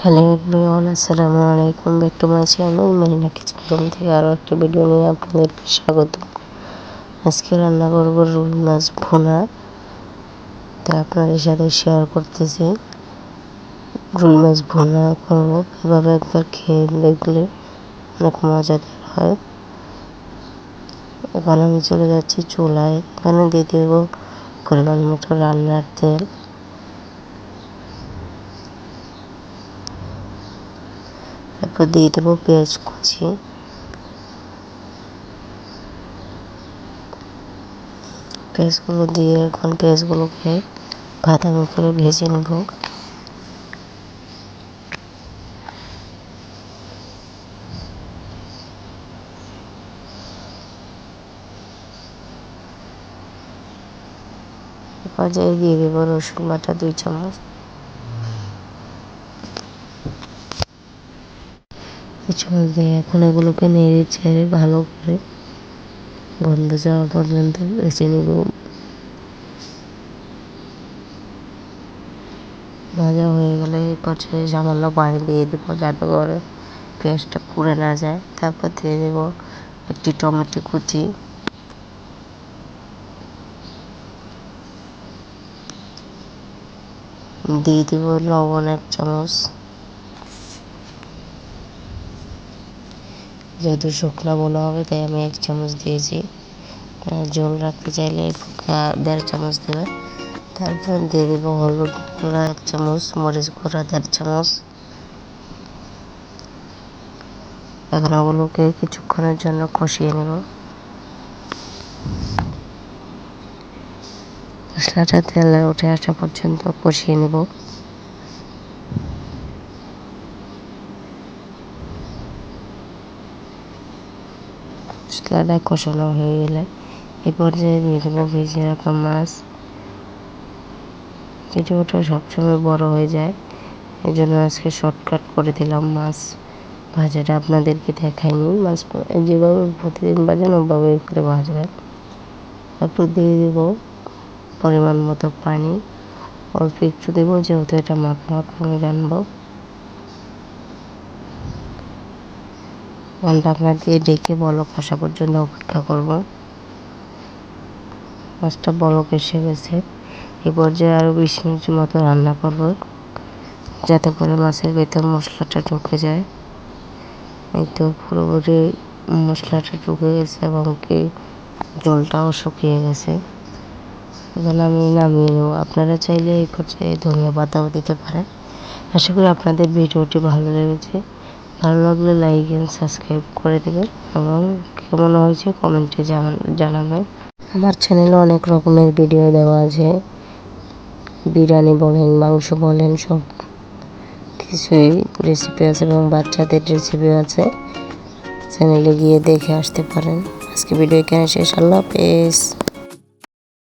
Hello everyone, আসসালামু আলাইকুম। Back to my channel Marina kitchen room থেকে আরও একটা ভিডিও নিয়ে আপনাদেরকে স্বাগত। আজকে রান্না করব রুই মাছ ভুনা। তা আপনাদের সাথে শেয়ার করতেছি রুই মাছ ভুনা করব। এভাবে একবার খেয়ে দেখলে অনেক মজাদার হয়। এখানে আমি চলে যাচ্ছি চুলায়। এখানে দিয়ে দেব পরিমাণ মতো রান্নার তেল। তারপর দিয়ে দেবো পেঁয়াজ কুচি। পেঁয়াজগুলো দিয়ে এখন পেঁয়াজগুলোকে বাদামি করে ভেজে নেব। পর্যায়ে দিয়ে দেব রসুন বাটা 2 চামচ। দিয়ে এখন এগুলোকে নেড়ে ছেড়ে ভালো করে গন্ধ যাওয়া পর্যন্ত ভেজে নেব। ভাজা হয়ে গেলে এই পর্যায়ে সামান্য পানি দিয়ে দেবো যাতে করে পেঁয়াজটা পুড়ে না যায়। তারপর দিয়ে দেবো একটি টমেটো কুচি, দিয়ে দেব লবণ 1 চামচ। যেহেতু শুকনো বোনা হবে তাই আমি 1 চামচ দিয়েছি। ঝোল রাখতে চাইলে 1.5 চামচ দেবে। তারপর দিয়ে দেব হলুদ গুঁড়া 1 চামচ, মরিচ গুঁড়া 1.5 চামচ। এখন ওগুলোকে কিছুক্ষণের জন্য কষিয়ে নেব। মশলাটা তেলে উঠে আসা পর্যন্ত কষিয়ে নেব। মশলাটা কষানো হয়ে গেলে এই পর্যায়ে দিয়ে দেবো ভেজে রাখা মাছ। ভিডিওটা সবসময় বড় হয়ে যায়, এই জন্য আজকে শর্টকাট করে দিলাম। মাছ ভাজাটা আপনাদেরকে দেখাইনি। মাছ যেভাবে প্রতিদিন ভাজেন ওভাবে করে ভাজবেন। তারপর দিয়ে দেবো পরিমাণ মতো পানি, অল্প একটু দেবো যেহেতু এটা মাখা আমি রানবো। ঢাকনা দিয়ে ডেকে বলক আসা পর্যন্ত অপেক্ষা করব। মাছটা বলক এসে গেছে। এই পর্যায়ে আরও 20 মিনিট মতো রান্না করব যাতে করে মাছের ভেতর মশলাটা ঢুকে যায়। এই তো পুরোপুরি মশলাটা ঢুকে গেছে এবং কি জলটাও শুকিয়ে গেছে। এখন আমি নামিয়ে নেব। আপনারা চাইলে এই পর্যায়ে ধনিয়া পাতাও দিতে পারেন। আশা করি আপনাদের ভিডিওটি ভালো লেগেছে। ভালো লাগলে লাইক এন্ড সাবস্ক্রাইব করে দেবেন এবং কেমন হয়েছে কমেন্টে জানাবেন। আমার চ্যানেলে অনেক রকমের ভিডিও দেওয়া আছে। বিরিয়ানি বলেন, মাংস বলেন, সব কিছুই রেসিপি আছে এবং বাচ্চাদের রেসিপি আছে। চ্যানেলে গিয়ে দেখে আসতে পারেন। আজকে ভিডিও এখানে শেষ। আল্লাহ হাফেজ।